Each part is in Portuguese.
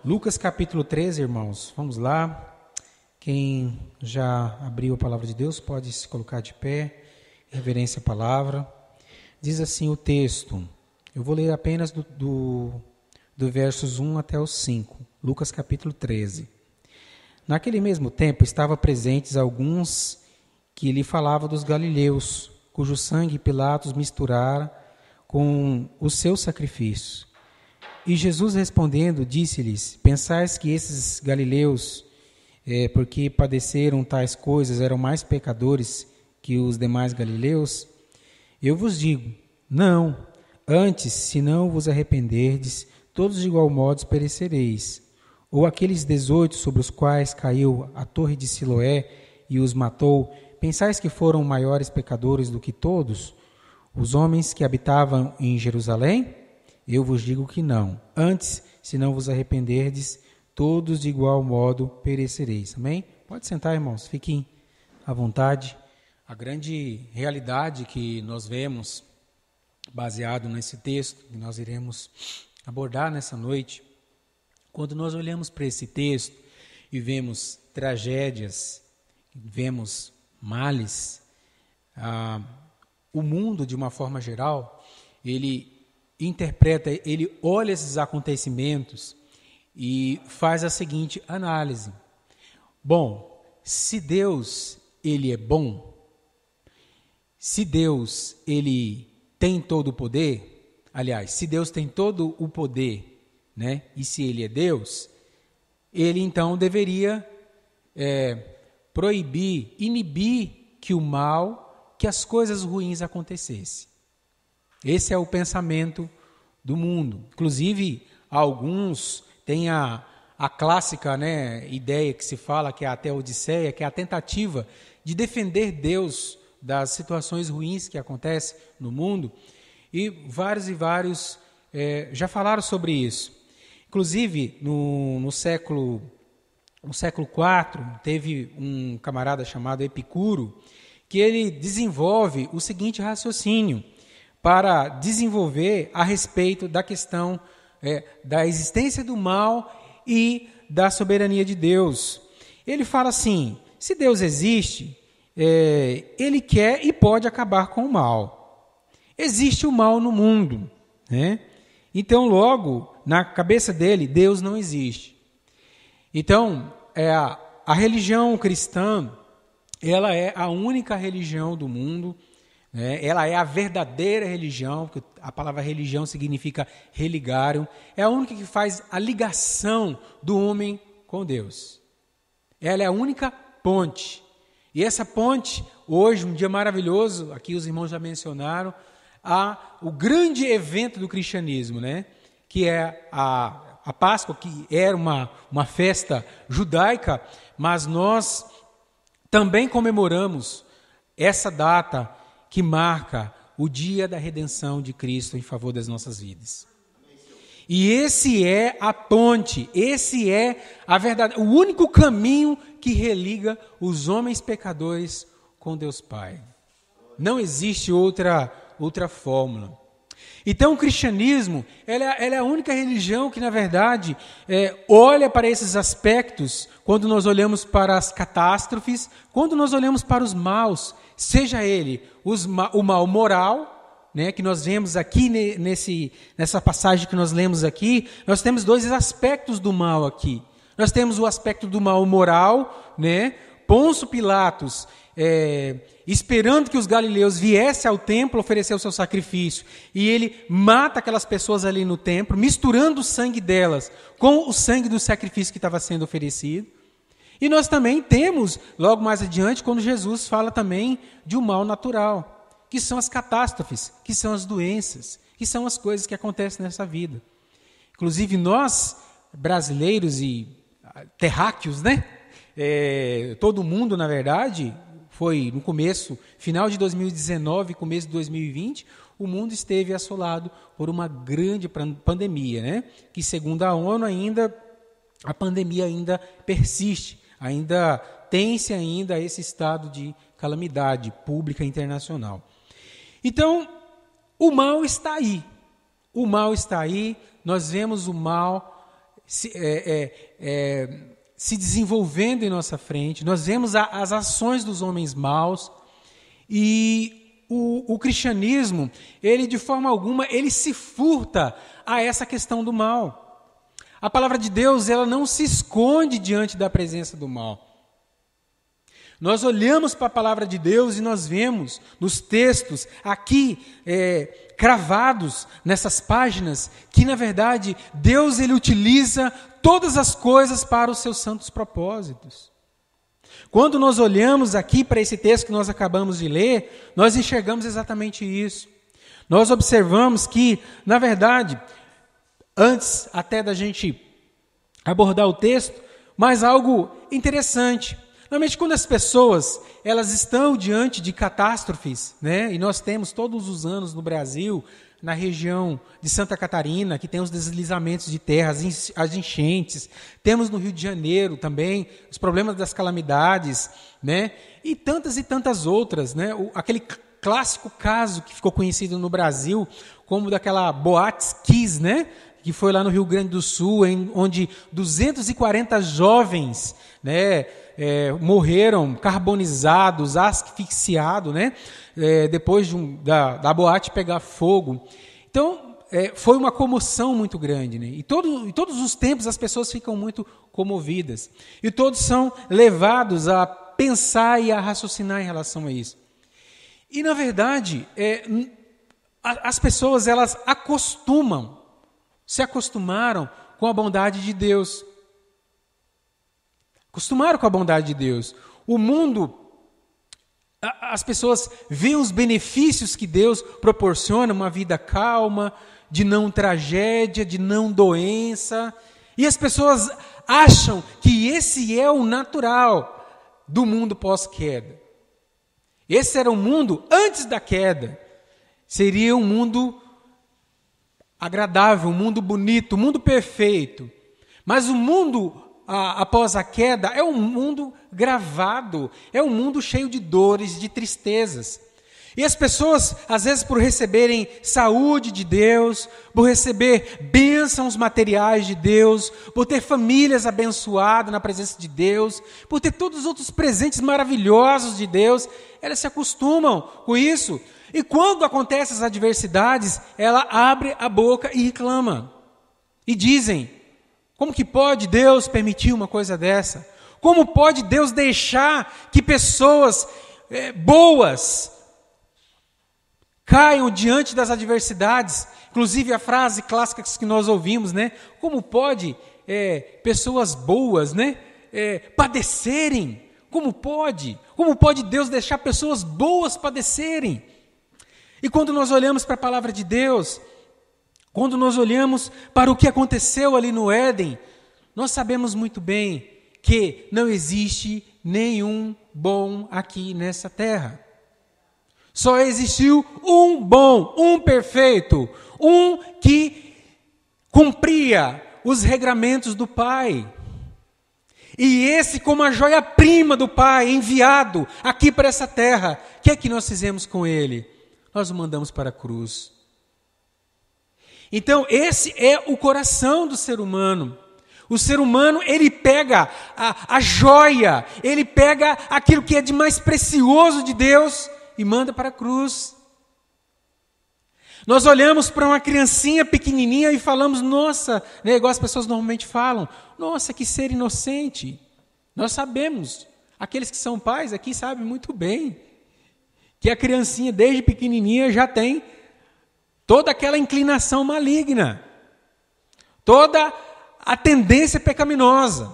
Lucas capítulo 13, irmãos, vamos lá. Quem já abriu a palavra de Deus pode se colocar de pé, reverência à palavra. Diz assim o texto, eu vou ler apenas do versos 1 até os 5, Lucas capítulo 13. Naquele mesmo tempo estavam presentes alguns que lhe falavam dos galileus, cujo sangue Pilatos misturara com os seus sacrifícios. E Jesus respondendo, disse-lhes, pensais que esses galileus, porque padeceram tais coisas, eram mais pecadores que os demais galileus? Eu vos digo, não, antes, se não vos arrependerdes, todos de igual modo perecereis. Ou aqueles 18 sobre os quais caiu a torre de Siloé e os matou, pensais que foram maiores pecadores do que todos os homens que habitavam em Jerusalém? Eu vos digo que não. Antes, se não vos arrependerdes, todos de igual modo perecereis. Amém? Pode sentar, irmãos. Fiquem à vontade. A grande realidade que nós vemos, baseado nesse texto, que nós iremos abordar nessa noite, quando nós olhamos para esse texto e vemos tragédias, vemos males, o mundo, de uma forma geral, ele interpreta, ele olha esses acontecimentos e faz a seguinte análise. Bom, se Deus, ele é bom, se Deus, ele tem todo o poder, aliás, se Deus tem todo o poder, né, e se ele é Deus, ele então deveria proibir, inibir que o mal, que as coisas ruins acontecessem. Esse é o pensamento do mundo. Inclusive, alguns têm a clássica, né, ideia que se fala, que é a teodiceia, que é a tentativa de defender Deus das situações ruins que acontecem no mundo. E vários já falaram sobre isso. Inclusive, no século IV, teve um camarada chamado Epicuro, que ele desenvolve o seguinte raciocínio para desenvolver a respeito da questão da existência do mal e da soberania de Deus. Ele fala assim, se Deus existe, ele quer e pode acabar com o mal. Existe o mal no mundo, né? Então, logo, na cabeça dele, Deus não existe. Então, a religião cristã, ela é a única religião do mundo, né? Ela é a verdadeira religião, porque a palavra religião significa religário, é a única que faz a ligação do homem com Deus. Ela é a única ponte. E essa ponte, hoje, um dia maravilhoso, aqui os irmãos já mencionaram, o grande evento do cristianismo, né? Que é a Páscoa, que era uma festa judaica, mas nós também comemoramos essa data que marca o dia da redenção de Cristo em favor das nossas vidas. E esse é a ponte, esse é a verdade, o único caminho que religa os homens pecadores com Deus Pai. Não existe outra fórmula. Então, o cristianismo, ela é a única religião que, na verdade, olha para esses aspectos, quando nós olhamos para as catástrofes, quando nós olhamos para os maus, seja ele o mal moral, né, que nós vemos aqui nessa passagem que nós lemos aqui, nós temos dois aspectos do mal aqui. Nós temos o aspecto do mal moral, né, Pôncio Pilatos, esperando que os galileus viessem ao templo oferecer o seu sacrifício, e ele mata aquelas pessoas ali no templo, misturando o sangue delas com o sangue do sacrifício que estava sendo oferecido. E nós também temos, logo mais adiante, quando Jesus fala também de um mal natural, que são as catástrofes, que são as doenças, que são as coisas que acontecem nessa vida. Inclusive nós, brasileiros e terráqueos, né? Todo mundo, na verdade, foi no começo, final de 2019, começo de 2020, o mundo esteve assolado por uma grande pandemia, né? Que segundo a ONU ainda, a pandemia ainda persiste, ainda tem-se ainda esse estado de calamidade pública internacional. Então, o mal está aí. O mal está aí, nós vemos o mal se desenvolvendo em nossa frente, nós vemos as ações dos homens maus, e o cristianismo, ele de forma alguma, ele se furta a essa questão do mal. A palavra de Deus, ela não se esconde diante da presença do mal. Nós olhamos para a palavra de Deus e nós vemos nos textos aqui cravados nessas páginas que, na verdade, Deus ele utiliza todas as coisas para os seus santos propósitos. Quando nós olhamos aqui para esse texto que nós acabamos de ler, nós enxergamos exatamente isso. Nós observamos que, na verdade, antes até da gente abordar o texto, mas algo interessante. Normalmente, quando as pessoas elas estão diante de catástrofes, né, e nós temos todos os anos no Brasil, na região de Santa Catarina, que tem os deslizamentos de terra, as enchentes, temos no Rio de Janeiro também os problemas das calamidades, né, e tantas outras, né, aquele clássico caso que ficou conhecido no Brasil como daquela Boate Kiss, né, que foi lá no Rio Grande do Sul, onde 240 jovens, né, morreram carbonizados, asfixiados, né, depois da boate pegar fogo. Então, foi uma comoção muito grande, né? E todos os tempos as pessoas ficam muito comovidas. E todos são levados a pensar e a raciocinar em relação a isso. E, na verdade, as pessoas elas se acostumaram com a bondade de Deus. Acostumaram com a bondade de Deus. O mundo, as pessoas veem os benefícios que Deus proporciona, uma vida calma, de não tragédia, de não doença. E as pessoas acham que esse é o natural do mundo pós-queda. Esse era o mundo antes da queda. Seria um mundo agradável, um mundo bonito, um mundo perfeito. Mas o mundo após a queda é um mundo gravado, é um mundo cheio de dores, de tristezas. E as pessoas, às vezes, por receberem saúde de Deus, por receber bênçãos materiais de Deus, por ter famílias abençoadas na presença de Deus, por ter todos os outros presentes maravilhosos de Deus, elas se acostumam com isso. E quando acontecem as adversidades, ela abre a boca e reclama. E dizem: como que pode Deus permitir uma coisa dessa? Como pode Deus deixar que pessoas boas caiam diante das adversidades? Inclusive a frase clássica que nós ouvimos, né? Como pode pessoas boas, né, padecerem? Como pode? Como pode Deus deixar pessoas boas padecerem? E quando nós olhamos para a palavra de Deus, quando nós olhamos para o que aconteceu ali no Éden, nós sabemos muito bem que não existe nenhum bom aqui nessa terra. Só existiu um bom, um perfeito, um que cumpria os regramentos do Pai. E esse, como a joia-prima do Pai, enviado aqui para essa terra, o que é que nós fizemos com ele? Nós o mandamos para a cruz. Então, esse é o coração do ser humano. O ser humano, ele pega a joia, ele pega aquilo que é de mais precioso de Deus e manda para a cruz. Nós olhamos para uma criancinha pequenininha e falamos: nossa, né, igual as pessoas normalmente falam, nossa, que ser inocente. Nós sabemos, aqueles que são pais aqui sabem muito bem, que a criancinha desde pequenininha já tem toda aquela inclinação maligna, toda a tendência pecaminosa.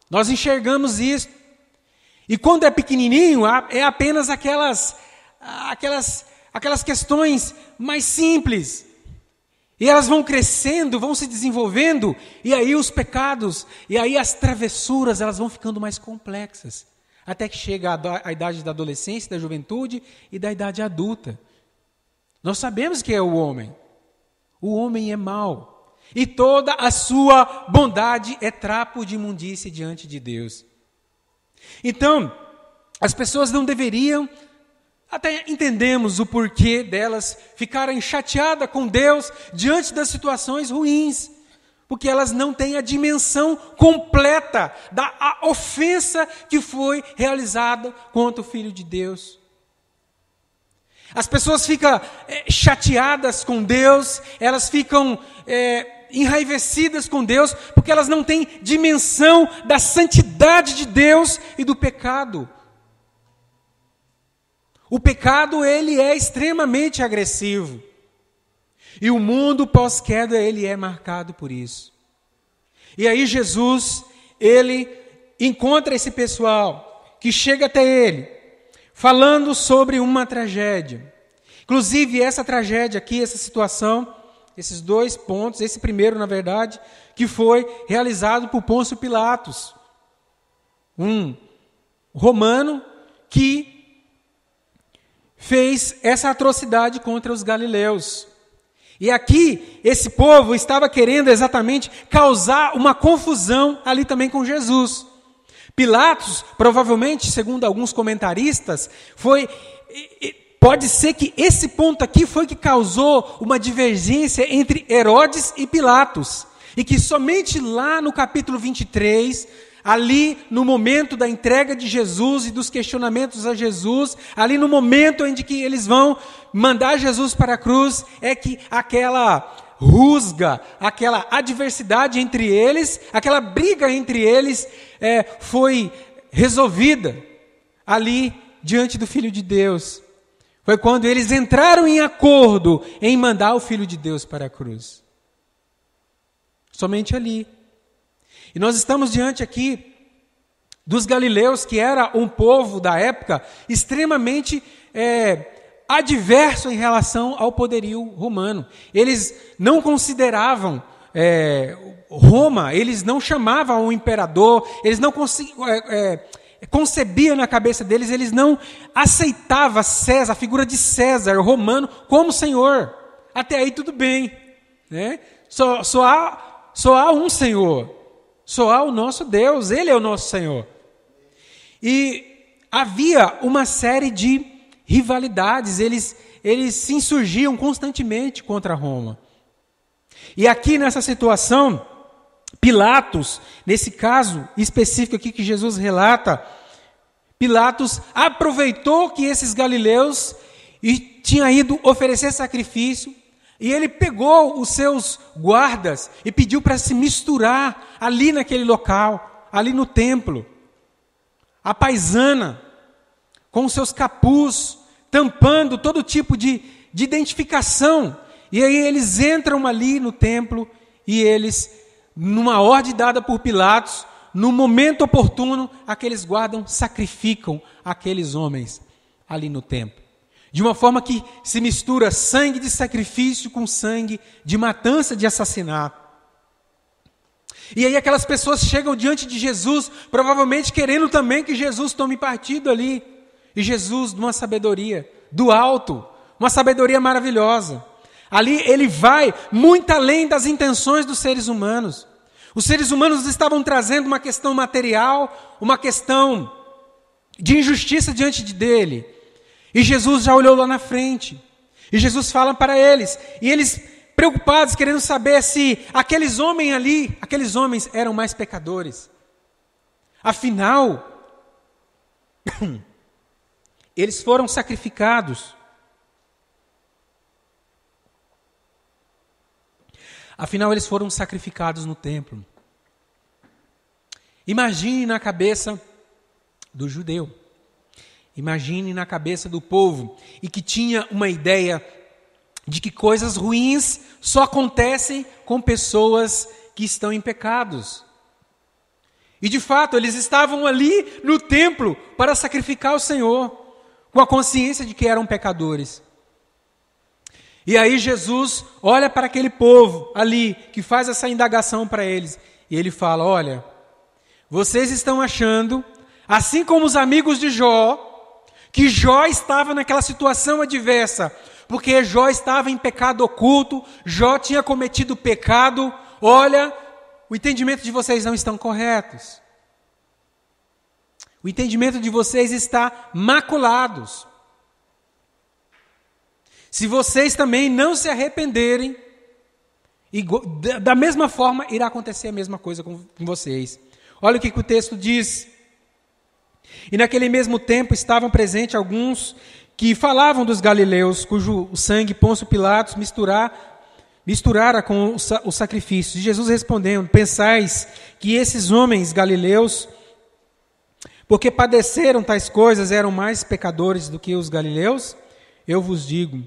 Nós enxergamos isso. E quando é pequenininho, é apenas aquelas questões mais simples. E elas vão crescendo, vão se desenvolvendo, e aí os pecados, e aí as travessuras, elas vão ficando mais complexas. Até que chega a idade da adolescência, da juventude e da idade adulta. Nós sabemos que é o homem. O homem é mau. E toda a sua bondade é trapo de imundície diante de Deus. Então, as pessoas não deveriam, até entendemos o porquê delas ficarem chateadas com Deus diante das situações ruins. porque elas não têm a dimensão completa da ofensa que foi realizada contra o Filho de Deus. As pessoas ficam chateadas com Deus, elas ficam enraivecidas com Deus, porque elas não têm dimensão da santidade de Deus e do pecado. O pecado, ele é extremamente agressivo. E o mundo pós-queda, ele é marcado por isso. E aí Jesus, ele encontra esse pessoal que chega até ele, falando sobre uma tragédia. Inclusive, essa tragédia aqui, essa situação, esses dois pontos, esse primeiro, na verdade, que foi realizado por Pôncio Pilatos, um romano que fez essa atrocidade contra os galileus. E aqui, esse povo estava querendo exatamente causar uma confusão ali também com Jesus. Pilatos, provavelmente, segundo alguns comentaristas, pode ser que esse ponto aqui foi que causou uma divergência entre Herodes e Pilatos. E que somente lá no capítulo 23, ali no momento da entrega de Jesus e dos questionamentos a Jesus, ali no momento em que eles vão mandar Jesus para a cruz, é que aquela rusga, aquela adversidade entre eles, aquela briga entre eles foi resolvida ali diante do Filho de Deus. Foi quando eles entraram em acordo em mandar o Filho de Deus para a cruz. Somente ali. E nós estamos diante aqui dos galileus, que era um povo da época extremamente adverso em relação ao poderio romano. Eles não consideravam Roma, eles não chamavam o imperador, eles não concebiam na cabeça deles, eles não aceitavam César, a figura de César romano, como Senhor. Até aí tudo bem, né? Só há um Senhor, só há o nosso Deus, Ele é o nosso Senhor. E havia uma série de rivalidades, eles se insurgiam constantemente contra Roma. E aqui nessa situação, Pilatos, nesse caso específico aqui que Jesus relata, Pilatos aproveitou que esses galileus tinham ido oferecer sacrifício, e ele pegou os seus guardas e pediu para se misturar ali naquele local, ali no templo. A paisana, com os seus capuz, tampando todo tipo de identificação. E aí eles entram ali no templo e eles, numa ordem dada por Pilatos, no momento oportuno, aqueles guardas sacrificam aqueles homens ali no templo. De uma forma que se mistura sangue de sacrifício com sangue de matança, de assassinato. E aí aquelas pessoas chegam diante de Jesus, provavelmente querendo também que Jesus tome partido ali. E Jesus, numa sabedoria do alto, uma sabedoria maravilhosa. Ali ele vai muito além das intenções dos seres humanos. Os seres humanos estavam trazendo uma questão material, uma questão de injustiça diante dele. E Jesus já olhou lá na frente. E Jesus fala para eles. E eles, preocupados, querendo saber se aqueles homens eram mais pecadores. Afinal, eles foram sacrificados. Afinal, eles foram sacrificados no templo. Imagine na cabeça do judeu. Imagine na cabeça do povo, e que tinha uma ideia de que coisas ruins só acontecem com pessoas que estão em pecados. E de fato, eles estavam ali no templo para sacrificar o Senhor, com a consciência de que eram pecadores. E aí Jesus olha para aquele povo ali, que faz essa indagação para eles, e ele fala: olha, vocês estão achando, assim como os amigos de Jó, que Jó estava naquela situação adversa, porque Jó estava em pecado oculto, Jó tinha cometido pecado. Olha, o entendimento de vocês não estão corretos. O entendimento de vocês está maculados. Se vocês também não se arrependerem, E da mesma forma, irá acontecer a mesma coisa com vocês. Olha o que o texto diz. E naquele mesmo tempo estavam presentes alguns que falavam dos galileus, cujo sangue Pôncio Pilatos misturara com os sacrifícios. E Jesus respondendo: pensais que esses homens galileus, porque padeceram tais coisas, eram mais pecadores do que os galileus? Eu vos digo,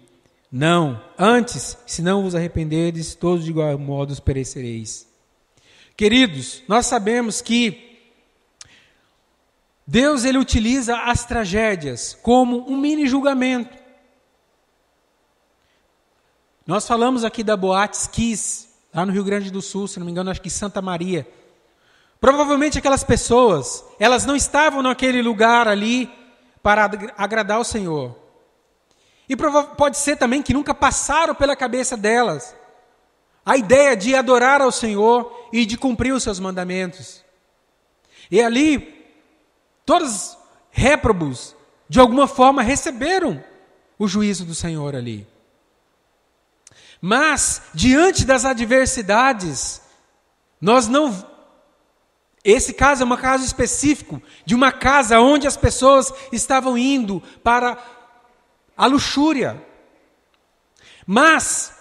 não. Antes, se não vos arrependerdes, todos de igual modo perecereis. Queridos, nós sabemos que Deus, ele utiliza as tragédias como um mini julgamento. Nós falamos aqui da Boate Kiss, lá no Rio Grande do Sul, se não me engano, acho que Santa Maria. Provavelmente aquelas pessoas, elas não estavam naquele lugar ali para agradar o Senhor. E pode ser também que nunca passaram pela cabeça delas a ideia de adorar ao Senhor e de cumprir os seus mandamentos. E ali, todos réprobos, de alguma forma, receberam o juízo do Senhor ali. Mas, diante das adversidades, esse caso é um caso específico de uma casa onde as pessoas estavam indo para a luxúria. Mas,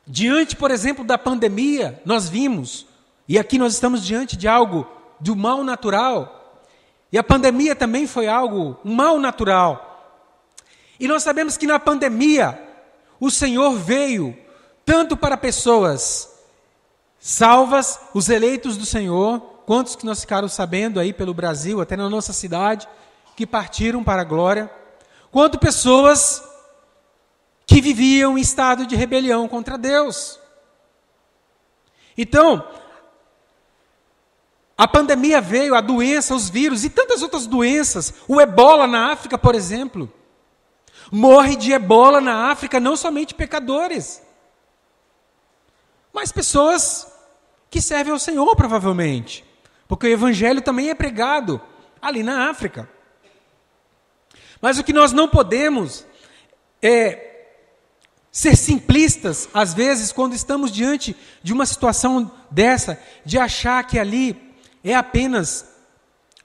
diante, por exemplo, da pandemia, nós vimos, e aqui nós estamos diante de algo do mal natural, e a pandemia também foi um mal natural. E nós sabemos que na pandemia, o Senhor veio tanto para pessoas salvas, os eleitos do Senhor, quantos que nós ficaram sabendo aí pelo Brasil, até na nossa cidade, que partiram para a glória, quanto pessoas que viviam em estado de rebelião contra Deus. Então, a pandemia veio, a doença, os vírus e tantas outras doenças. O ebola na África, por exemplo. Morre de ebola na África não somente pecadores, mas pessoas que servem ao Senhor, provavelmente. Porque o evangelho também é pregado ali na África. Mas o que nós não podemos é ser simplistas, às vezes, quando estamos diante de uma situação dessa, de achar que ali é apenas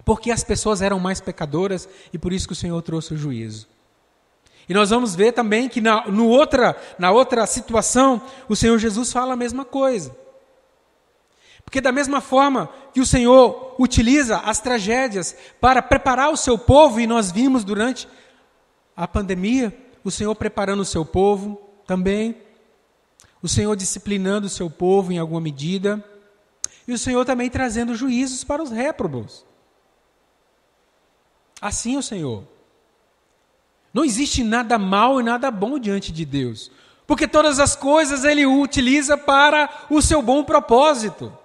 porque as pessoas eram mais pecadoras e por isso que o Senhor trouxe o juízo. E nós vamos ver também que na outra situação, o Senhor Jesus fala a mesma coisa. Porque da mesma forma que o Senhor utiliza as tragédias para preparar o seu povo, e nós vimos durante a pandemia, o Senhor preparando o seu povo também, o Senhor disciplinando o seu povo em alguma medida, e o Senhor também trazendo juízos para os réprobos. Assim é o Senhor. Não existe nada mal e nada bom diante de Deus, porque todas as coisas Ele utiliza para o seu bom propósito.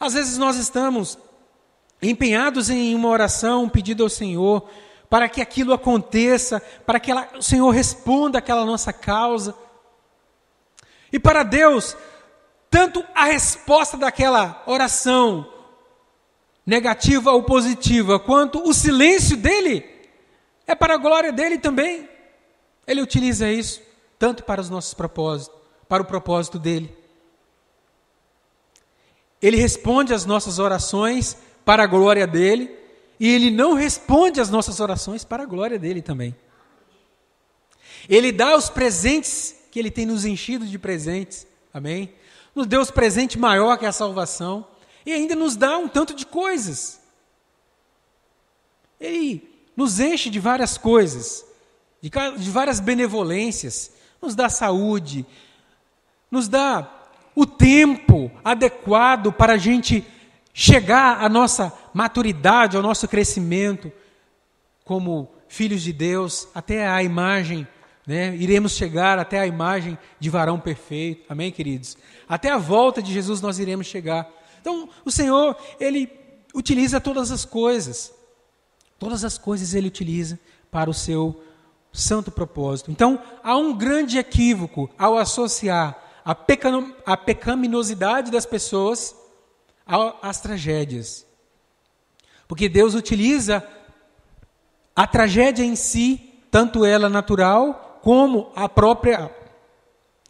Às vezes nós estamos empenhados em uma oração, um pedido ao Senhor, para que aquilo aconteça, para que o Senhor responda àquela nossa causa. E para Deus, tanto a resposta daquela oração, negativa ou positiva, quanto o silêncio dEle, é para a glória dEle também. Ele utiliza isso, tanto para os nossos propósitos, para o propósito dEle. Ele responde às nossas orações para a glória dEle, e Ele não responde às nossas orações para a glória dEle também. Ele dá os presentes que Ele tem nos enchido de presentes, amém? Nos deu os presentes maior que a salvação, e ainda nos dá um tanto de coisas. Ele nos enche de várias coisas, de várias benevolências, nos dá saúde, nos dá o tempo adequado para a gente chegar à nossa maturidade, ao nosso crescimento como filhos de Deus, até a imagem, né? Iremos chegar até a imagem de varão perfeito, amém, queridos? Até a volta de Jesus nós iremos chegar. Então, o Senhor, Ele utiliza todas as coisas Ele utiliza para o seu santo propósito. Então, há um grande equívoco ao associar a pecaminosidade das pessoas às tragédias. Porque Deus utiliza a tragédia em si, tanto ela natural, como a própria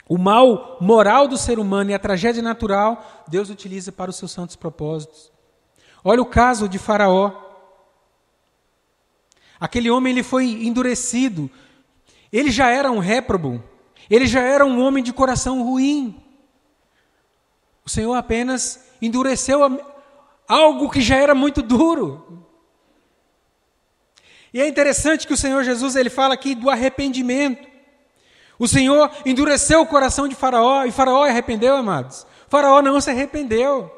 O mal moral do ser humano e a tragédia natural, Deus utiliza para os seus santos propósitos. Olha o caso de Faraó. Aquele homem, ele foi endurecido. Ele já era um réprobo. Ele já era um homem de coração ruim. O Senhor apenas endureceu algo que já era muito duro. E é interessante que o Senhor Jesus, ele fala aqui do arrependimento. O Senhor endureceu o coração de Faraó, e Faraó arrependeu, amados? Faraó não se arrependeu.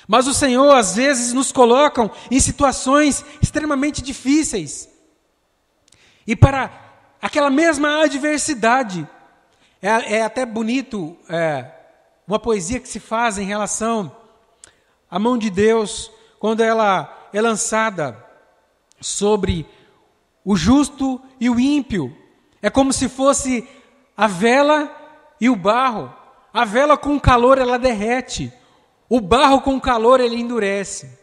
Mas o Senhor, às vezes, nos coloca em situações extremamente difíceis. E para aquela mesma adversidade, é até bonito uma poesia que se faz em relação à mão de Deus, quando ela é lançada sobre o justo e o ímpio. É como se fosse a vela e o barro. A vela com o calor ela derrete. O barro com o calor ele endurece.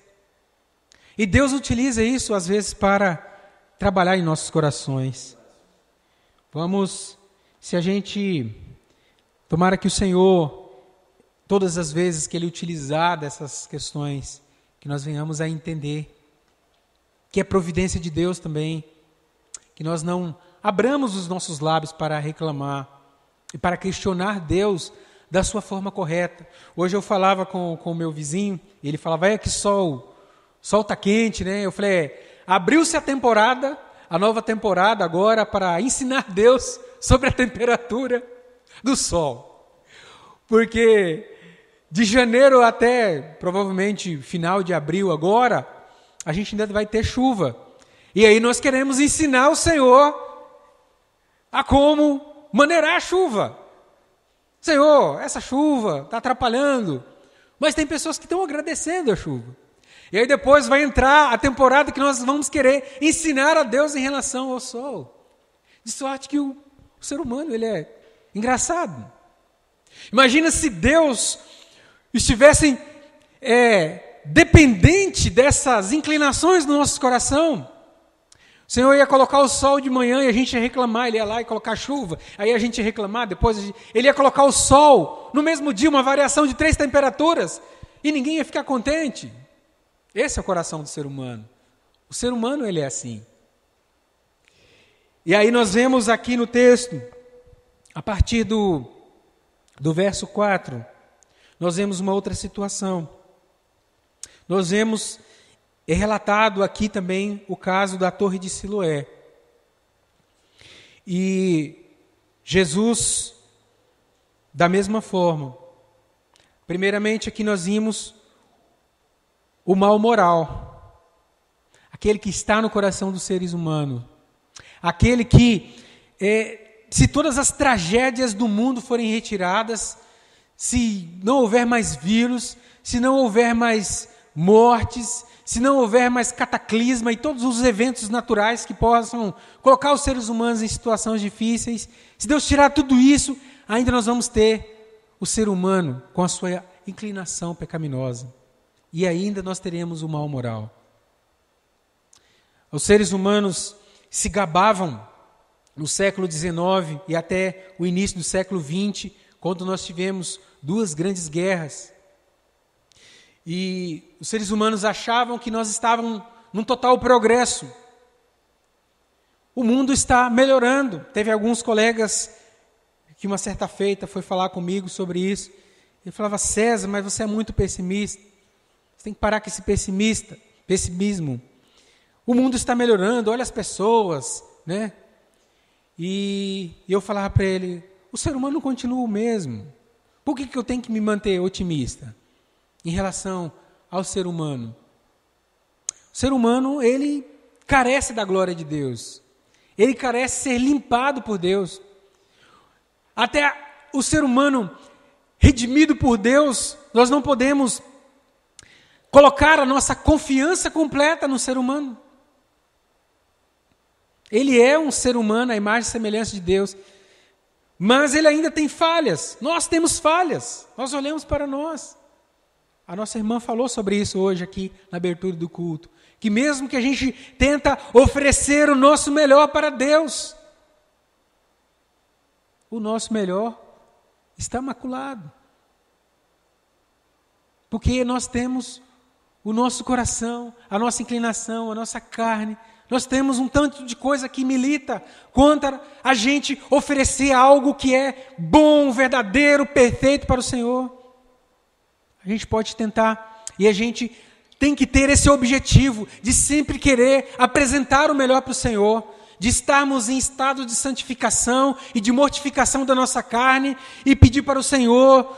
E Deus utiliza isso às vezes para trabalhar em nossos corações. Se a gente, tomara que o Senhor, todas as vezes que Ele utilizar dessas questões, que nós venhamos a entender que é providência de Deus também, que nós não abramos os nossos lábios para reclamar e para questionar Deus da sua forma correta. Hoje eu falava com o meu vizinho, ele falava, vai que sol está quente, né? Eu falei, abriu-se a nova temporada agora para ensinar Deus sobre a temperatura do sol. Porque de janeiro até provavelmente final de abril agora, a gente ainda vai ter chuva. E aí nós queremos ensinar o Senhor a como maneirar a chuva. Senhor, essa chuva está atrapalhando. Mas tem pessoas que estão agradecendo a chuva. E aí depois vai entrar a temporada que nós vamos querer ensinar a Deus em relação ao sol. De sorte que o ser humano ele é engraçado. Imagina se Deus estivesse dependente dessas inclinações do nosso coração. O Senhor ia colocar o sol de manhã e a gente ia reclamar, Ele ia lá e colocar chuva, aí a gente ia reclamar, depois Ele ia colocar o sol, no mesmo dia uma variação de 3 temperaturas, e ninguém ia ficar contente. Esse é o coração do ser humano. O ser humano ele é assim. E aí nós vemos aqui no texto, a partir do verso 4, nós vemos uma outra situação. Nós vemos relatado aqui também o caso da Torre de Siloé. E Jesus, da mesma forma, primeiramente aqui nós vimos o mal moral, aquele que está no coração dos seres humanos, aquele que, se todas as tragédias do mundo forem retiradas, se não houver mais vírus, se não houver mais mortes, se não houver mais cataclisma e todos os eventos naturais que possam colocar os seres humanos em situações difíceis, se Deus tirar tudo isso, ainda nós vamos ter o ser humano com a sua inclinação pecaminosa. E ainda nós teremos o mal moral. Os seres humanos se gabavam no século XIX e até o início do século XX, quando nós tivemos 2 grandes guerras. E os seres humanos achavam que nós estávamos num total progresso. O mundo está melhorando. Teve alguns colegas que uma certa feita foi falar comigo sobre isso. Ele falava, César, mas você é muito pessimista. Você tem que parar com esse pessimismo. O mundo está melhorando, olha as pessoas, né? E eu falava para ele, o ser humano continua o mesmo. Por que eu tenho que me manter otimista em relação ao ser humano? O ser humano, ele carece da glória de Deus. Ele carece de ser limpado por Deus. Até o ser humano redimido por Deus, nós não podemos colocar a nossa confiança completa no ser humano. Ele é um ser humano, a imagem e semelhança de Deus, mas ele ainda tem falhas. Nós temos falhas, nós olhamos para nós. A nossa irmã falou sobre isso hoje aqui na abertura do culto, que mesmo que a gente tenta oferecer o nosso melhor para Deus, o nosso melhor está maculado. Porque nós temos o nosso coração, a nossa inclinação, a nossa carne. Nós temos um tanto de coisa que milita contra a gente oferecer algo que é bom, verdadeiro, perfeito para o Senhor. A gente pode tentar, e a gente tem que ter esse objetivo de sempre querer apresentar o melhor para o Senhor, de estarmos em estado de santificação e de mortificação da nossa carne e pedir para o Senhor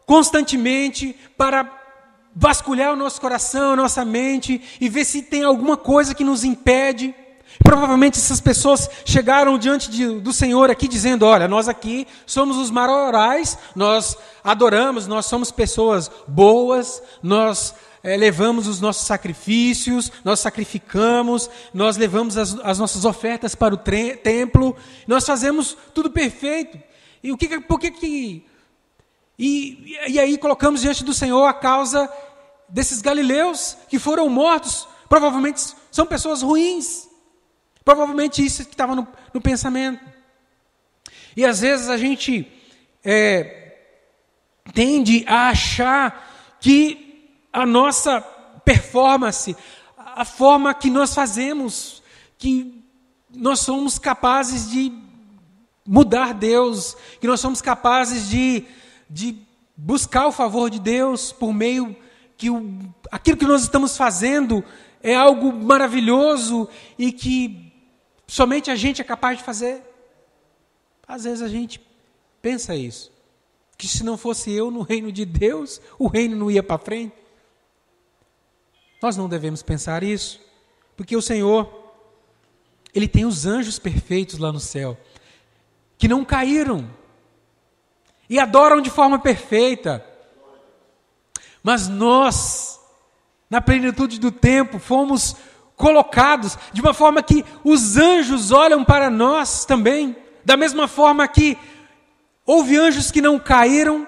constantemente para vasculhar o nosso coração, a nossa mente e ver se tem alguma coisa que nos impede. Provavelmente essas pessoas chegaram diante do Senhor aqui dizendo, olha, nós aqui somos os maiorais, nós adoramos, nós somos pessoas boas, nós levamos os nossos sacrifícios, nós sacrificamos, nós levamos as nossas ofertas para o templo, nós fazemos tudo perfeito. E E aí colocamos diante do Senhor a causa desses galileus que foram mortos. Provavelmente são pessoas ruins. Provavelmente isso que estava no pensamento. E às vezes a gente tende a achar que a nossa performance, a forma que nós fazemos, que nós somos capazes de mudar Deus, que nós somos capazes de buscar o favor de Deus por meio que aquilo que nós estamos fazendo é algo maravilhoso e que somente a gente é capaz de fazer. Às vezes a gente pensa isso, que se não fosse eu no reino de Deus, o reino não ia para frente. Nós não devemos pensar isso, porque o Senhor, Ele tem os anjos perfeitos lá no céu, que não caíram, e adoram de forma perfeita. Mas nós, na plenitude do tempo, fomos colocados de uma forma que os anjos olham para nós também. Da mesma forma que houve anjos que não caíram,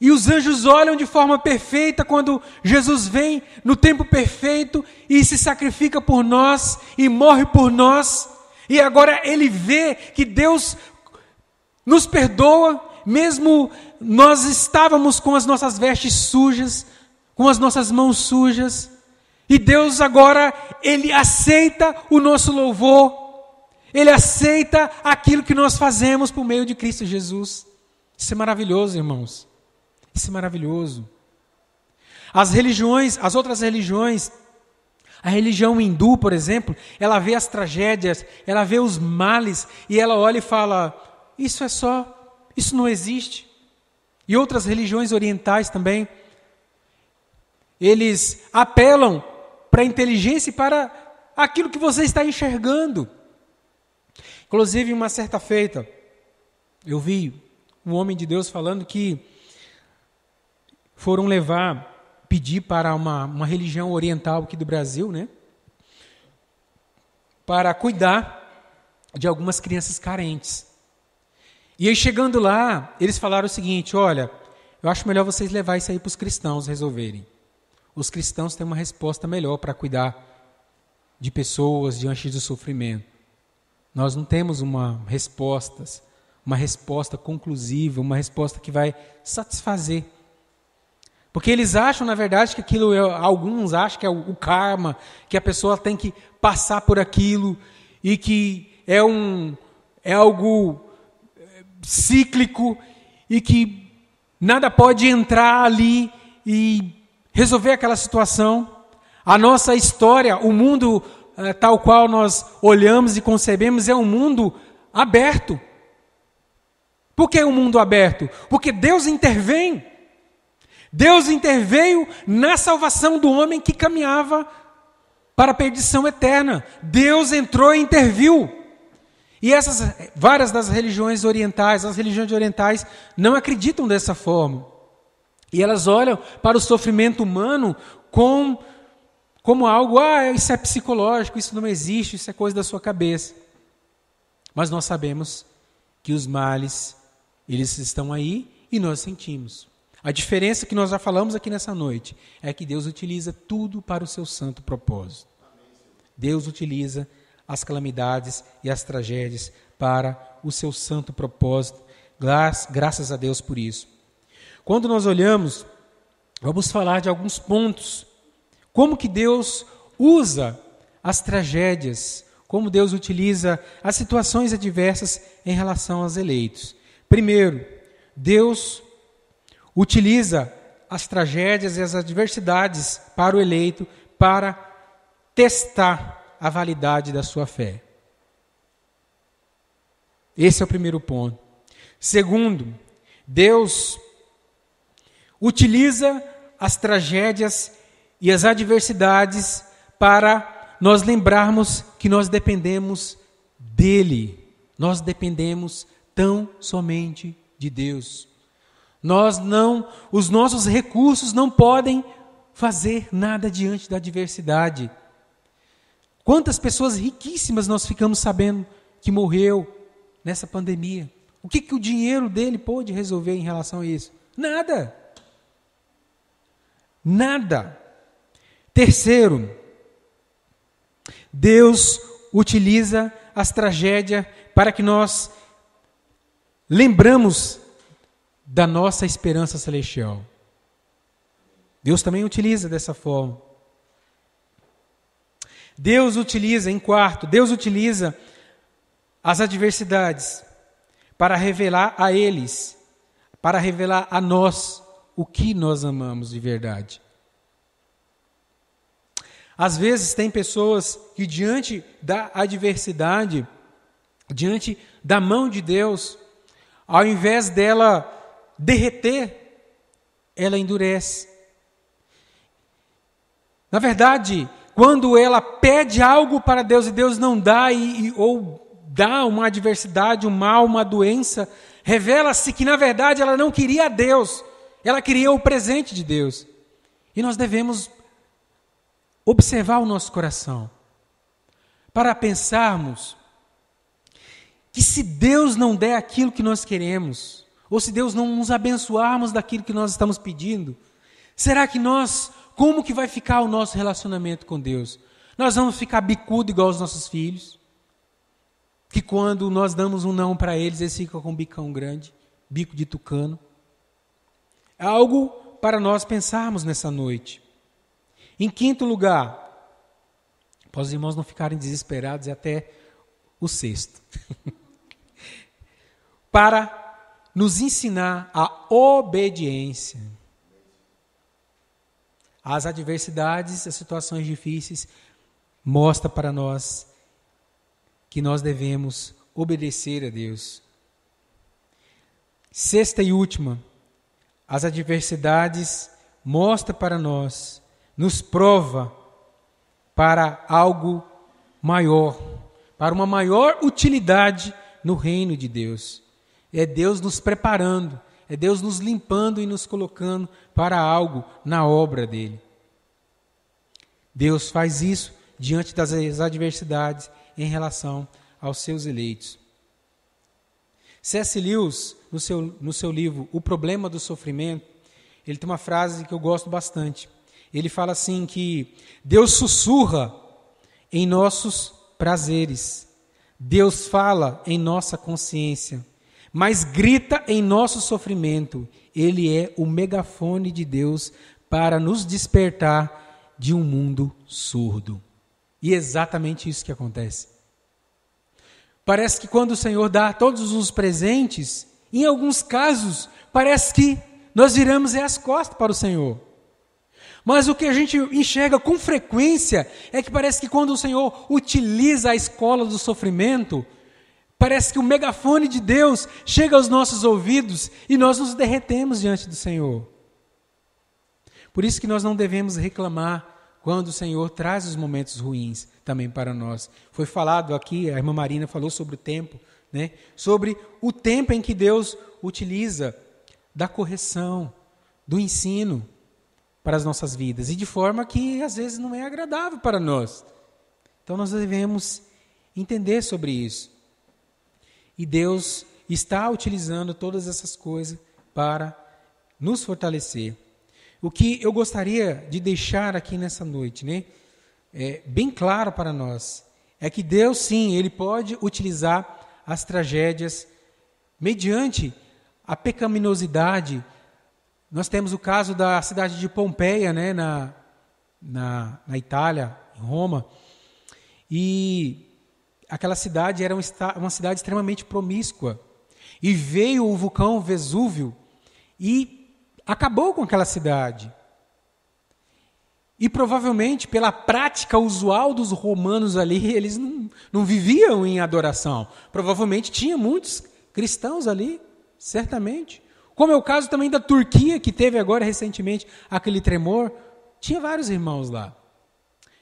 e os anjos olham de forma perfeita quando Jesus vem no tempo perfeito e se sacrifica por nós e morre por nós. E agora ele vê que Deus nos perdoa, mesmo nós estávamos com as nossas vestes sujas, com as nossas mãos sujas. E Deus agora, Ele aceita o nosso louvor, Ele aceita aquilo que nós fazemos por meio de Cristo Jesus. Isso é maravilhoso, irmãos. Isso é maravilhoso. As outras religiões, a religião hindu, por exemplo, ela vê as tragédias, ela vê os males, e ela olha e fala, isso não existe. E outras religiões orientais também, eles apelam para a inteligência e para aquilo que você está enxergando. Inclusive, uma certa feita, eu vi um homem de Deus falando que foram pedir para uma religião oriental aqui do Brasil, né, para cuidar de algumas crianças carentes. E aí, chegando lá, eles falaram o seguinte, olha, eu acho melhor vocês levar isso aí para os cristãos resolverem. Os cristãos têm uma resposta melhor para cuidar de pessoas diante do sofrimento. Nós não temos uma resposta conclusiva, uma resposta que vai satisfazer. Porque eles acham, na verdade, que alguns acham que é o karma, que a pessoa tem que passar por aquilo, e que é algo cíclico, e que nada pode entrar ali e resolver aquela situação. A nossa história, o mundo tal qual nós olhamos e concebemos, é um mundo aberto. Por que um mundo aberto? Porque Deus intervém. Deus interveio na salvação do homem que caminhava para a perdição eterna. Deus entrou e interviu. E várias das religiões orientais, as religiões orientais não acreditam dessa forma. E elas olham para o sofrimento humano como algo, isso é psicológico, isso não existe, isso é coisa da sua cabeça. Mas nós sabemos que os males, eles estão aí e nós sentimos. A diferença que nós já falamos aqui nessa noite é que Deus utiliza tudo para o seu santo propósito. Deus utiliza as calamidades e as tragédias para o seu santo propósito. Graças a Deus por isso. Quando nós olhamos, vamos falar de alguns pontos. Como que Deus usa as tragédias, como Deus utiliza as situações adversas em relação aos eleitos. Primeiro, Deus utiliza as tragédias e as adversidades para o eleito para testar a validade da sua fé. Esse é o primeiro ponto. Segundo, Deus utiliza as tragédias e as adversidades para nós lembrarmos que nós dependemos dele. Nós dependemos tão somente de Deus. Os nossos recursos não podem fazer nada diante da adversidade. Quantas pessoas riquíssimas nós ficamos sabendo que morreu nessa pandemia? O que o dinheiro dele pôde resolver em relação a isso? Nada. Nada. Terceiro, Deus utiliza as tragédias para que nós lembramos da nossa esperança celestial. Deus também utiliza dessa forma. Em quarto, Deus utiliza as adversidades para revelar a eles, para revelar a nós o que nós amamos de verdade. Às vezes tem pessoas que diante da adversidade, diante da mão de Deus, ao invés dela derreter, ela endurece. Na verdade, quando ela pede algo para Deus e Deus não dá, ou dá uma adversidade, um mal, uma doença, revela-se que na verdade ela não queria Deus, ela queria o presente de Deus. E nós devemos observar o nosso coração, para pensarmos que se Deus não der aquilo que nós queremos, ou se Deus não nos abençoarmos daquilo que nós estamos pedindo, será que como que vai ficar o nosso relacionamento com Deus? Nós vamos ficar bicudo igual os nossos filhos, que quando nós damos um não para eles ficam com um bicão grande, bico de tucano. É algo para nós pensarmos nessa noite. Em quinto lugar, para os irmãos não ficarem desesperados, é até o sexto. Para nos ensinar a obediência. As adversidades, as situações difíceis, mostra para nós que nós devemos obedecer a Deus. Sexta e última, as adversidades mostra para nós, nos prova para algo maior, para uma maior utilidade no reino de Deus. É Deus nos preparando, é Deus nos limpando e nos colocando para algo na obra dele. Deus faz isso diante das adversidades em relação aos seus eleitos. C.S. Lewis, no seu livro O Problema do Sofrimento, ele tem uma frase que eu gosto bastante. Ele fala assim que Deus sussurra em nossos prazeres, Deus fala em nossa consciência, mas grita em nosso sofrimento. Ele é o megafone de Deus para nos despertar de um mundo surdo. E é exatamente isso que acontece. Parece que quando o Senhor dá todos os presentes, em alguns casos, parece que nós viramos as costas para o Senhor. Mas o que a gente enxerga com frequência é que parece que quando o Senhor utiliza a escola do sofrimento, parece que o megafone de Deus chega aos nossos ouvidos e nós nos derretemos diante do Senhor. Por isso que nós não devemos reclamar quando o Senhor traz os momentos ruins também para nós. Foi falado aqui, a irmã Marina falou sobre o tempo, né? Sobre o tempo em que Deus utiliza da correção, do ensino para as nossas vidas, e de forma que às vezes não é agradável para nós. Então nós devemos entender sobre isso. E Deus está utilizando todas essas coisas para nos fortalecer. O que eu gostaria de deixar aqui nessa noite, né, bem claro para nós, é que Deus, sim, Ele pode utilizar as tragédias mediante a pecaminosidade. Nós temos o caso da cidade de Pompeia, né, na Itália, em Roma, e aquela cidade era uma cidade extremamente promíscua, e veio o vulcão Vesúvio e acabou com aquela cidade. E provavelmente, pela prática usual dos romanos ali, eles não viviam em adoração. Provavelmente tinha muitos cristãos ali, certamente. Como é o caso também da Turquia, que teve agora recentemente aquele tremor. Tinha vários irmãos lá.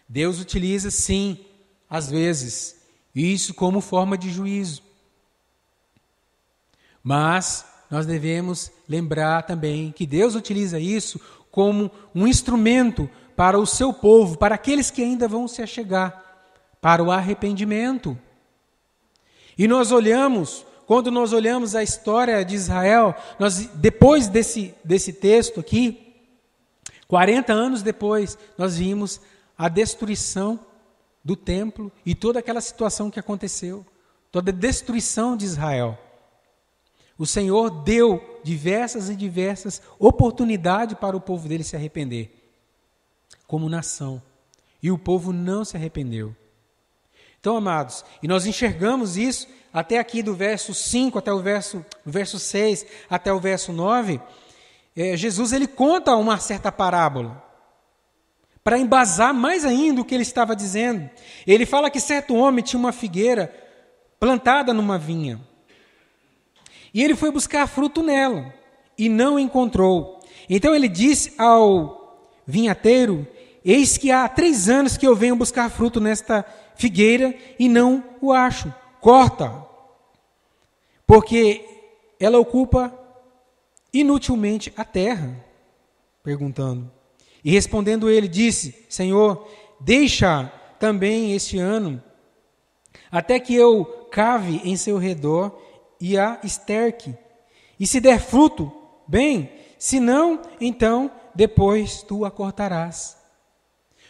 Deus utiliza, sim, às vezes, isso como forma de juízo. Mas nós devemos lembrar também que Deus utiliza isso como um instrumento para o seu povo, para aqueles que ainda vão se achegar, para o arrependimento. E quando nós olhamos a história de Israel, depois desse texto aqui, 40 anos depois, nós vimos a destruição do templo e toda aquela situação que aconteceu, toda a destruição de Israel. O Senhor deu diversas e diversas oportunidades para o povo dele se arrepender, como nação. E o povo não se arrependeu. Então, amados, e nós enxergamos isso até aqui do verso 5 até o verso 6 até o verso 9. Jesus ele conta uma certa parábola para embasar mais ainda o que ele estava dizendo. Ele fala que certo homem tinha uma figueira plantada numa vinha. E ele foi buscar fruto nela e não encontrou. Então ele disse ao vinhateiro: eis que há 3 anos que eu venho buscar fruto nesta figueira e não o acho. Corta, porque ela ocupa inutilmente a terra. Perguntando. E respondendo ele, disse: Senhor, deixa também este ano, até que eu cave em seu redor e a esterque. E se der fruto, bem, se não, então depois tu a cortarás.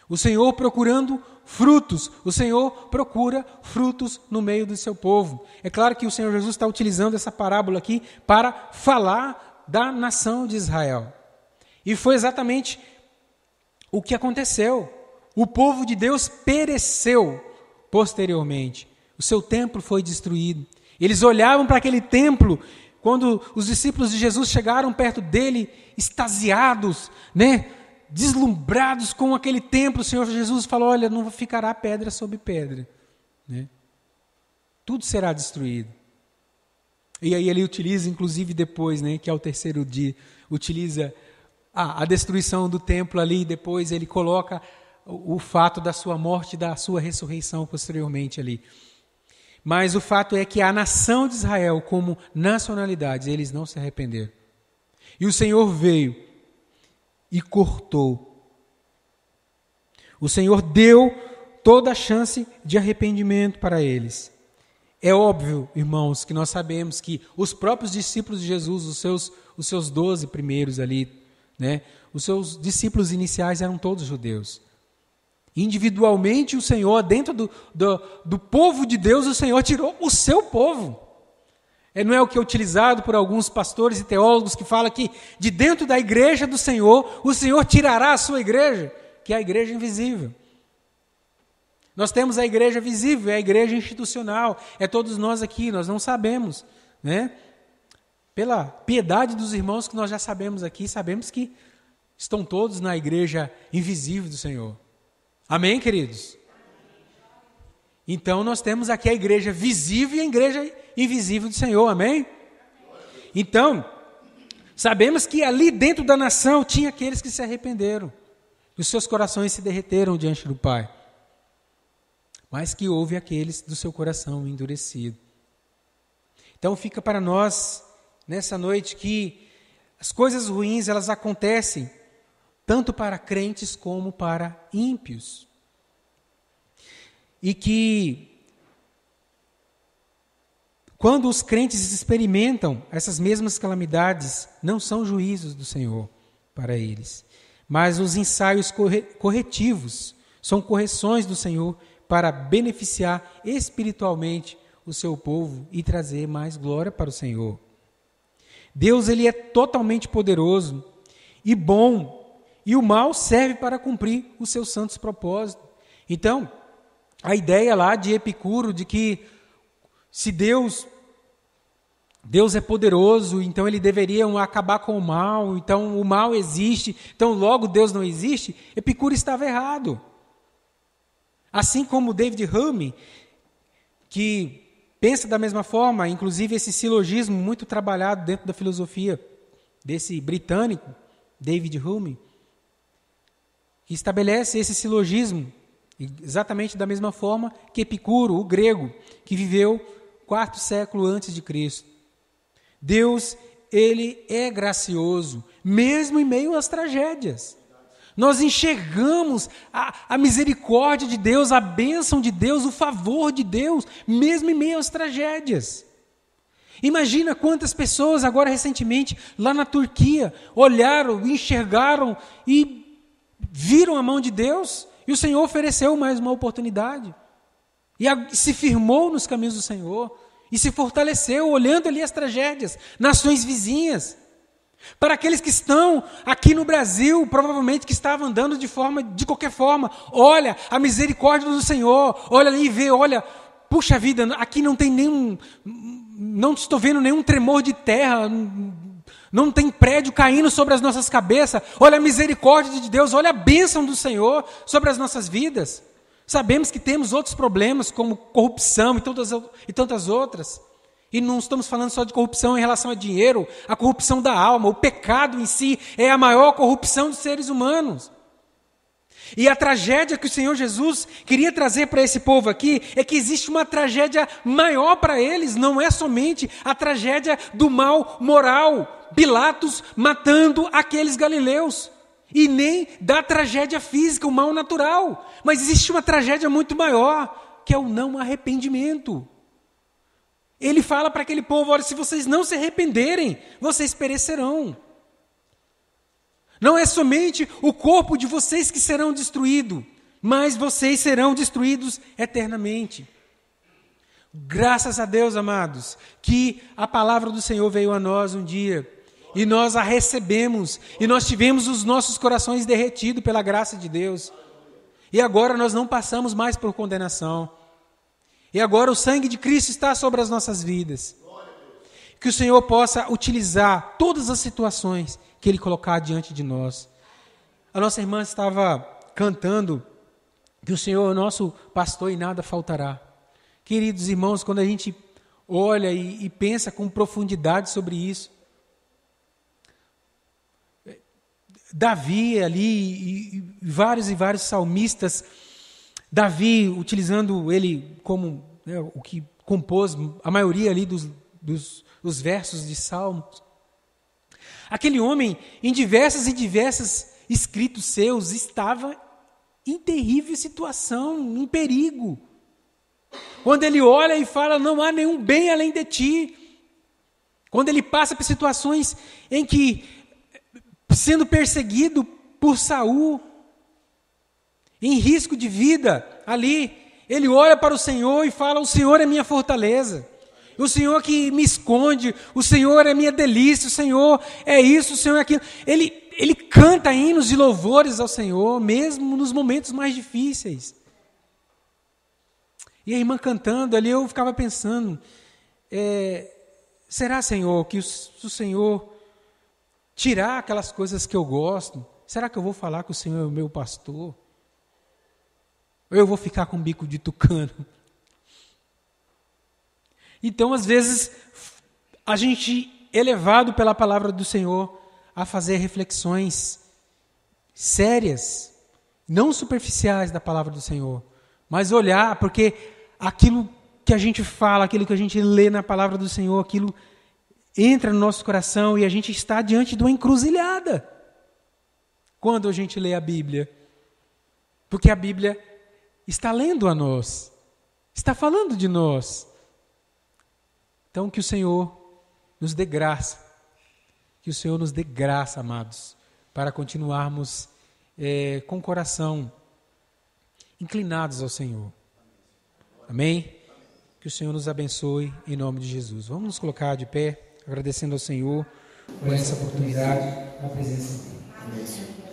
O Senhor procurando frutos, o Senhor procura frutos no meio do seu povo. É claro que o Senhor Jesus está utilizando essa parábola aqui para falar da nação de Israel. E foi exatamente o que aconteceu. O povo de Deus pereceu posteriormente. O seu templo foi destruído. Eles olhavam para aquele templo, quando os discípulos de Jesus chegaram perto dele, extasiados, deslumbrados com aquele templo. O Senhor Jesus falou: olha, não ficará pedra sobre pedra. Tudo será destruído. E aí ele utiliza, inclusive depois, que é o terceiro dia, utiliza a destruição do templo ali, e depois ele coloca o fato da sua morte e da sua ressurreição posteriormente ali. Mas o fato é que a nação de Israel, como nacionalidade, eles não se arrependeram. E o Senhor veio e cortou. O Senhor deu toda a chance de arrependimento para eles. É óbvio, irmãos, que nós sabemos que os próprios discípulos de Jesus, os seus 12 primeiros ali, os seus discípulos iniciais eram todos judeus. Individualmente, o Senhor, dentro do povo de Deus, o Senhor tirou o seu povo. Não é o que é utilizado por alguns pastores e teólogos que falam que de dentro da igreja do Senhor, o Senhor tirará a sua igreja, que é a igreja invisível. Nós temos a igreja visível, é a igreja institucional, é todos nós aqui, nós não sabemos, Pela piedade dos irmãos que nós já sabemos aqui, sabemos que estão todos na igreja invisível do Senhor. Amém, queridos? Então, nós temos aqui a igreja visível e a igreja invisível do Senhor, amém? Então, sabemos que ali dentro da nação tinha aqueles que se arrependeram, que os seus corações se derreteram diante do Pai, mas que houve aqueles do seu coração endurecido. Então, fica para nós, nessa noite, que as coisas ruins, elas acontecem tanto para crentes como para ímpios. E que, quando os crentes experimentam essas mesmas calamidades, não são juízos do Senhor para eles, mas os ensaios corretivos, são correções do Senhor para beneficiar espiritualmente o seu povo e trazer mais glória para o Senhor. Deus, ele é totalmente poderoso e bom, e o mal serve para cumprir os seus santos propósitos. Então, a ideia lá de Epicuro, de que se Deus é poderoso, então ele deveria acabar com o mal, então o mal existe, então logo Deus não existe, Epicuro estava errado. Assim como David Hume, que pensa da mesma forma, inclusive esse silogismo muito trabalhado dentro da filosofia desse britânico, David Hume, que estabelece esse silogismo exatamente da mesma forma que Epicuro, o grego, que viveu 4º século antes de Cristo. Deus, ele é gracioso, mesmo em meio às tragédias. Nós enxergamos a misericórdia de Deus, a bênção de Deus, o favor de Deus, mesmo em meio às tragédias. Imagina quantas pessoas agora recentemente, lá na Turquia, olharam, enxergaram e viram a mão de Deus, e o Senhor ofereceu mais uma oportunidade. E se firmou nos caminhos do Senhor, e se fortaleceu, olhando ali as tragédias, nações vizinhas. Para aqueles que estão aqui no Brasil, provavelmente que estavam andando de qualquer forma, olha a misericórdia do Senhor, olha ali e vê, olha, puxa vida, aqui não tem não estou vendo nenhum tremor de terra, não tem prédio caindo sobre as nossas cabeças, olha a misericórdia de Deus, olha a bênção do Senhor sobre as nossas vidas. Sabemos que temos outros problemas, como corrupção e tantas outras. E não estamos falando só de corrupção em relação a dinheiro, a corrupção da alma, o pecado em si é a maior corrupção dos seres humanos. E a tragédia que o Senhor Jesus queria trazer para esse povo aqui é que existe uma tragédia maior para eles, não é somente a tragédia do mal moral, Pilatos matando aqueles galileus, e nem da tragédia física, o mal natural, mas existe uma tragédia muito maior, que é o não arrependimento. Ele fala para aquele povo, olha, se vocês não se arrependerem, vocês perecerão. Não é somente o corpo de vocês que serão destruído, mas vocês serão destruídos eternamente. Graças a Deus, amados, que a palavra do Senhor veio a nós um dia, e nós a recebemos, e nós tivemos os nossos corações derretidos pela graça de Deus. E agora nós não passamos mais por condenação. E agora o sangue de Cristo está sobre as nossas vidas. Que o Senhor possa utilizar todas as situações que Ele colocar diante de nós. A nossa irmã estava cantando que o Senhor é o nosso pastor e nada faltará. Queridos irmãos, quando a gente olha e pensa com profundidade sobre isso, Davi ali e vários salmistas, Davi, utilizando ele como o que compôs a maioria ali dos versos de Salmos. Aquele homem, em diversos escritos seus, estava em terrível situação, em perigo. Quando ele olha e fala, não há nenhum bem além de ti. Quando ele passa por situações em que, sendo perseguido por Saul, em risco de vida, ali, ele olha para o Senhor e fala, o Senhor é minha fortaleza, o Senhor que me esconde, o Senhor é minha delícia, o Senhor é isso, o Senhor é aquilo. Ele canta hinos de louvores ao Senhor, mesmo nos momentos mais difíceis. E a irmã cantando ali, eu ficava pensando, será, Senhor, que o Senhor tirar aquelas coisas que eu gosto, será que eu vou falar que o Senhor é o meu pastor? Ou eu vou ficar com bico de tucano? Então, às vezes, a gente é levado pela palavra do Senhor a fazer reflexões sérias, não superficiais da palavra do Senhor, mas olhar, porque aquilo que a gente fala, aquilo que a gente lê na palavra do Senhor, aquilo entra no nosso coração e a gente está diante de uma encruzilhada quando a gente lê a Bíblia. Porque a Bíblia está lendo a nós, está falando de nós. Então, que o Senhor nos dê graça, amados, para continuarmos com o coração inclinados ao Senhor. Amém? Que o Senhor nos abençoe em nome de Jesus. Vamos nos colocar de pé, agradecendo ao Senhor por essa oportunidade, a presença dele.